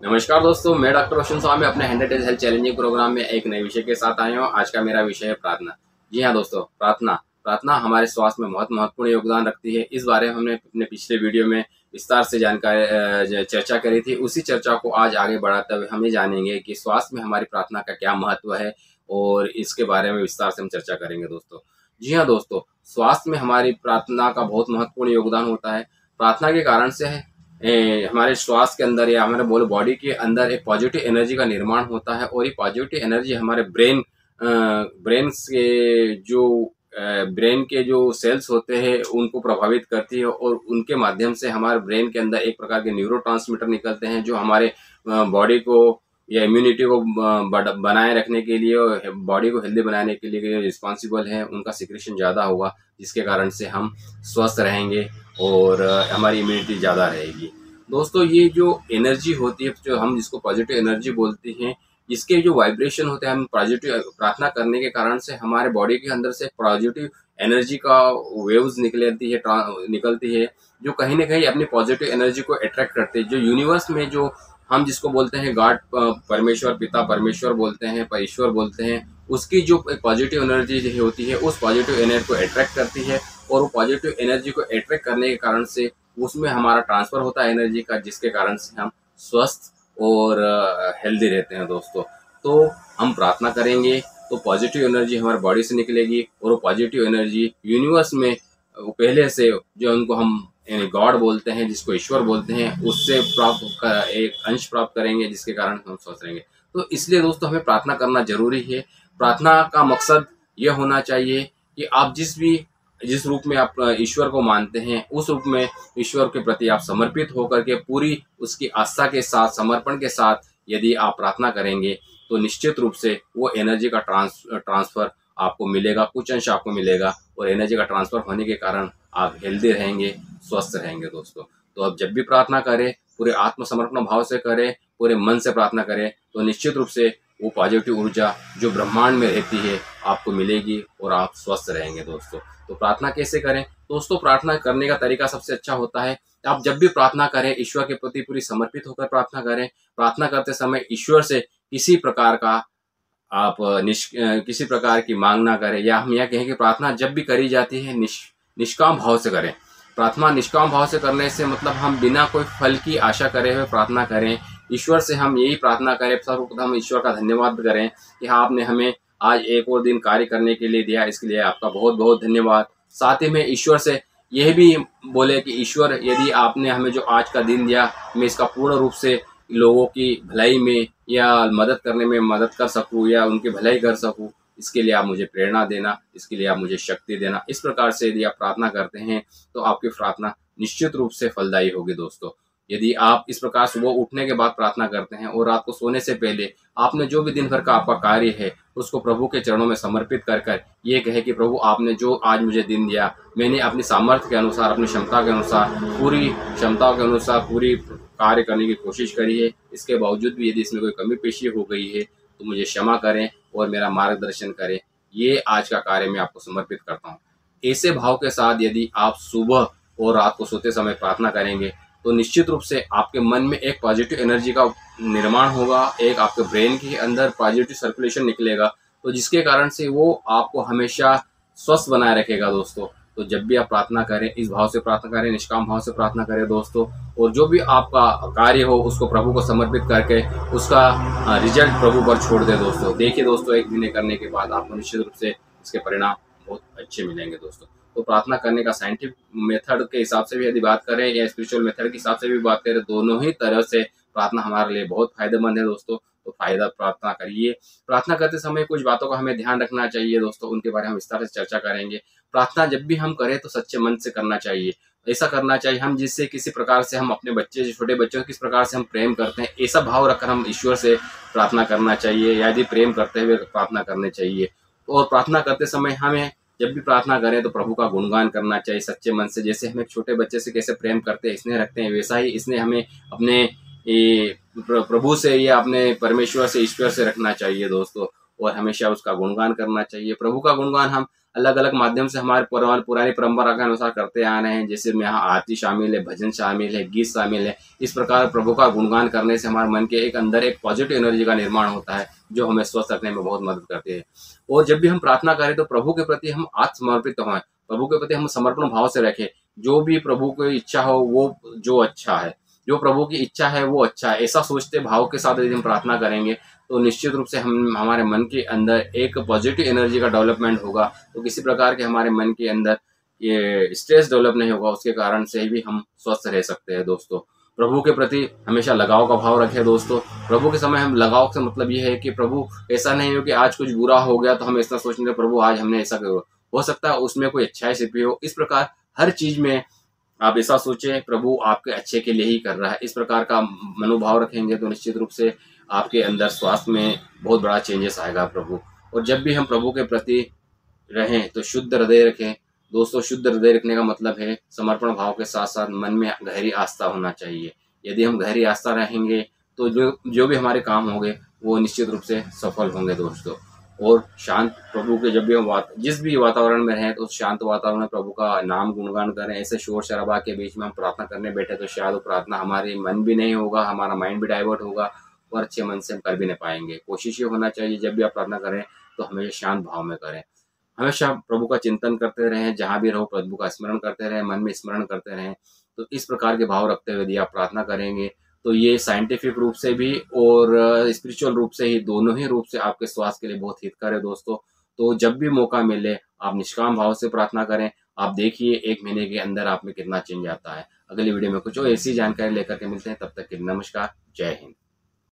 नमस्कार दोस्तों, मैं डॉक्टर रोशन स्वामी अपने 100 डेज हेल्थ चैलेंजिंग प्रोग्राम में एक नए विषय के साथ आया हूँ। आज का मेरा विषय है प्रार्थना। जी हाँ दोस्तों, प्रार्थना प्रार्थना हमारे स्वास्थ्य में बहुत महत्वपूर्ण योगदान रखती है। इस बारे में हमने अपने पिछले वीडियो में विस्तार से जानकारी चर्चा करी थी। उसी चर्चा को आज आगे बढ़ाते हुए हम ये जानेंगे कि स्वास्थ्य में हमारी प्रार्थना का क्या महत्व है और इसके बारे में विस्तार से हम चर्चा करेंगे दोस्तों। जी हाँ दोस्तों, स्वास्थ्य में हमारी प्रार्थना का बहुत महत्वपूर्ण योगदान होता है। प्रार्थना के कारण से हमारे श्वास के अंदर या हमारे बोले बॉडी के अंदर एक पॉजिटिव एनर्जी का निर्माण होता है और ये पॉजिटिव एनर्जी हमारे ब्रेन के जो सेल्स होते हैं उनको प्रभावित करती है और उनके माध्यम से हमारे ब्रेन के अंदर एक प्रकार के न्यूरोट्रांसमीटर निकलते हैं जो हमारे बॉडी को या इम्यूनिटी को बनाए रखने के लिए और बॉडी को हेल्दी बनाने के लिए रिस्पॉन्सिबल है। उनका सिक्रेशन ज़्यादा होगा जिसके कारण से हम स्वस्थ रहेंगे और हमारी इम्यूनिटी ज़्यादा रहेगी। दोस्तों, ये जो एनर्जी होती है जो हम जिसको पॉजिटिव एनर्जी बोलते हैं, इसके जो वाइब्रेशन होते हैं, हम पॉजिटिव प्रार्थना करने के कारण से हमारे बॉडी के अंदर से पॉजिटिव एनर्जी का वेव्स निकलती है जो कहीं ना कहीं अपनी पॉजिटिव एनर्जी को अट्रैक्ट करते हैं। जो यूनिवर्स में जो हम जिसको बोलते हैं गॉड, परमेश्वर, पिता परमेश्वर बोलते हैं, पर ईश्वर बोलते हैं, उसकी जो पॉजिटिव एनर्जी होती है उस पॉजिटिव एनर्जी को अट्रैक्ट करती है और वो पॉजिटिव एनर्जी को अट्रैक्ट करने के कारण से उसमें हमारा ट्रांसफर होता है एनर्जी का, जिसके कारण से हम स्वस्थ और हेल्दी रहते हैं दोस्तों। तो हम प्रार्थना करेंगे तो पॉजिटिव एनर्जी हमारे बॉडी से निकलेगी और वो पॉजिटिव एनर्जी यूनिवर्स में पहले से जो उनको हम गॉड बोलते हैं, जिसको ईश्वर बोलते हैं, उससे एक अंश प्राप्त करेंगे जिसके कारण हम स्वस्थ रहेंगे। तो इसलिए दोस्तों हमें प्रार्थना करना जरूरी है। प्रार्थना का मकसद यह होना चाहिए कि आप जिस रूप में आप ईश्वर को मानते हैं उस रूप में ईश्वर के प्रति आप समर्पित होकर के पूरी उसकी आस्था के साथ, समर्पण के साथ यदि आप प्रार्थना करेंगे तो निश्चित रूप से वो एनर्जी का ट्रांसफर आपको मिलेगा, कुछ अंश आपको मिलेगा और एनर्जी का ट्रांसफर होने के कारण आप हेल्दी रहेंगे, स्वस्थ रहेंगे दोस्तों। तो अब जब भी प्रार्थना करें पूरे आत्मसमर्पण भाव से करें, पूरे मन से प्रार्थना करें तो निश्चित रूप से वो पॉजिटिव ऊर्जा जो ब्रह्मांड में रहती है आपको मिलेगी और आप स्वस्थ रहेंगे दोस्तों। तो प्रार्थना कैसे करें दोस्तों? प्रार्थना करने का तरीका सबसे अच्छा होता है, आप जब भी प्रार्थना करें ईश्वर के प्रति पूरी समर्पित होकर प्रार्थना करें। प्रार्थना करते समय ईश्वर से किसी प्रकार का आप किसी प्रकार की मांग ना करें, या हम यह कहें कि प्रार्थना जब भी करी जाती है निष्काम भाव से करें। प्रार्थना निष्काम भाव से करने से मतलब हम बिना कोई फल की आशा करे हुए प्रार्थना करें। ईश्वर से हम यही प्रार्थना करें, सर्वप्रथम ईश्वर का धन्यवाद करें कि हाँ, आपने हमें आज एक और दिन कार्य करने के लिए दिया, इसके लिए आपका बहुत बहुत धन्यवाद। साथ ही में ईश्वर से यह भी बोले कि ईश्वर, यदि आपने हमें जो आज का दिन दिया, मैं इसका पूर्ण रूप से लोगों की भलाई में या मदद करने में मदद कर सकूं या उनकी भलाई कर सकूं, इसके लिए आप मुझे प्रेरणा देना, इसके लिए आप मुझे शक्ति देना। इस प्रकार से यदि आप प्रार्थना करते हैं तो आपकी प्रार्थना निश्चित रूप से फलदायी होगी दोस्तों। यदि आप इस प्रकार सुबह उठने के बाद प्रार्थना करते हैं और रात को सोने से पहले आपने जो भी दिन भर का आपका कार्य है उसको प्रभु के चरणों में समर्पित कर कर ये कहे कि प्रभु, आपने जो आज मुझे दिन दिया, मैंने अपनी सामर्थ्य के अनुसार, अपनी क्षमता के अनुसार, पूरी क्षमताओं के अनुसार पूरी कार्य करने की कोशिश करी है। इसके बावजूद भी यदि इसमें कोई कमी पेशी हो गई है तो मुझे क्षमा करें और मेरा मार्गदर्शन करें। ये आज का कार्य मैं आपको समर्पित करता हूँ। ऐसे भाव के साथ यदि आप सुबह और रात को सोते समय प्रार्थना करेंगे तो निश्चित रूप से आपके मन में एक पॉजिटिव एनर्जी का निर्माण होगा, एक आपके ब्रेन के अंदर पॉजिटिव सर्कुलेशन निकलेगा, तो जिसके कारण से वो आपको हमेशा स्वस्थ बनाए रखेगा दोस्तों। तो जब भी आप प्रार्थना करें इस भाव से प्रार्थना करें, निष्काम भाव से प्रार्थना करें दोस्तों, और जो भी आपका कार्य हो उसको प्रभु को समर्पित करके उसका रिजल्ट प्रभु पर छोड़ दे दोस्तों। देखिए दोस्तों, एक महीने करने के बाद आपको निश्चित रूप से इसके परिणाम बहुत अच्छे मिलेंगे दोस्तों। तो प्रार्थना करने का साइंटिफिक मेथड के हिसाब से भी यदि बात करें या स्पिरिचुअल मेथड के हिसाब से भी बात करें, दोनों ही तरह से प्रार्थना हमारे लिए बहुत फायदेमंद है दोस्तों। तो फायदा प्रार्थना करिए। प्रार्थना करते समय कुछ बातों का हमें ध्यान रखना चाहिए दोस्तों, उनके बारे में हम विस्तार से चर्चा करेंगे। प्रार्थना जब भी हम करें तो सच्चे मन से करना चाहिए। ऐसा करना चाहिए हम जिससे किसी प्रकार से हम अपने बच्चे, छोटे बच्चों को किस प्रकार से हम प्रेम करते हैं, ऐसा भाव रखकर हम ईश्वर से प्रार्थना करना चाहिए, यदि प्रेम करते हुए प्रार्थना करनी चाहिए। और प्रार्थना करते समय हमें जब भी प्रार्थना करें तो प्रभु का गुणगान करना चाहिए सच्चे मन से। जैसे हम एक छोटे बच्चे से कैसे प्रेम करते हैं, स्नेह रखते हैं, वैसा ही इसने हमें अपने प्रभु से या अपने परमेश्वर से, ईश्वर से रखना चाहिए दोस्तों। और हमेशा उसका गुणगान करना चाहिए। प्रभु का गुणगान हम अलग अलग माध्यम से हमारे पुरानी परंपरा के अनुसार करते आ रहे हैं। जैसे यहाँ आरती शामिल है, भजन शामिल है, गीत शामिल है। इस प्रकार प्रभु का गुणगान करने से हमारे मन के एक अंदर एक पॉजिटिव एनर्जी का निर्माण होता है, जो हमें स्वस्थ रखने में बहुत मदद करती है। और जब भी हम प्रार्थना करें तो प्रभु के प्रति हम आत्मसमर्पित हों, प्रभु के प्रति हम समर्पण भाव से रखें। जो भी प्रभु की इच्छा हो वो जो अच्छा है, जो प्रभु की इच्छा है वो अच्छा है, ऐसा सोचते भाव के साथ यदि हम प्रार्थना करेंगे तो निश्चित रूप से हम हमारे मन के अंदर एक पॉजिटिव एनर्जी का डेवलपमेंट होगा। तो किसी प्रकार के हमारे मन के अंदर ये स्ट्रेस डेवलप नहीं होगा, उसके कारण से भी हम स्वस्थ रह सकते हैं। दोस्तों, प्रभु के प्रति हमेशा लगाव का भाव रखें। दोस्तों, प्रभु के समय हम लगाव से मतलब ये है कि प्रभु ऐसा नहीं हो कि आज कुछ बुरा हो गया तो हम ऐसा सोचेंगे प्रभु आज हमने ऐसा करो, हो सकता है उसमें कोई अच्छाई छिपी हो। इस प्रकार हर चीज में आप ऐसा सोचें प्रभु आपके अच्छे के लिए ही कर रहा है, इस प्रकार का मनोभाव रखेंगे तो निश्चित रूप से आपके अंदर स्वास्थ्य में बहुत बड़ा चेंजेस आएगा प्रभु। और जब भी हम प्रभु के प्रति रहें तो शुद्ध हृदय रखें। दोस्तों, शुद्ध हृदय रखने का मतलब है समर्पण भाव के साथ साथ मन में गहरी आस्था होना चाहिए। यदि हम गहरी आस्था रहेंगे तो जो भी हमारे काम होंगे वो निश्चित रूप से सफल होंगे। दोस्तों, और शांत प्रभु के जब भी हम जिस भी वातावरण में रहें तो उस शांत वातावरण में प्रभु का नाम गुणगान करें। ऐसे शोर शराबा के बीच में हम प्रार्थना करने बैठे तो शायद वो प्रार्थना हमारे मन भी नहीं होगा, हमारा माइंड भी डाइवर्ट होगा और अच्छे मन से हम कर भी नहीं पाएंगे। कोशिश ये होना चाहिए जब भी आप प्रार्थना करें तो हमेशा शांत भाव में करें, हमेशा प्रभु का चिंतन करते रहें, जहाँ भी रहो प्रभु का स्मरण करते रहें, मन में स्मरण करते रहें। तो इस प्रकार के भाव रखते हुए यदि आप प्रार्थना करेंगे तो ये साइंटिफिक रूप से भी और स्पिरिचुअल रूप से ही, दोनों ही रूप से आपके स्वास्थ्य के लिए बहुत हितकर है। दोस्तों, तो जब भी मौका मिले आप निष्काम भाव से प्रार्थना करें। आप देखिए 1 महीने के अंदर आप में कितना चेंज आता है। अगली वीडियो में कुछ और ऐसी जानकारी लेकर के मिलते हैं, तब तक के लिए नमस्कार, जय हिंद।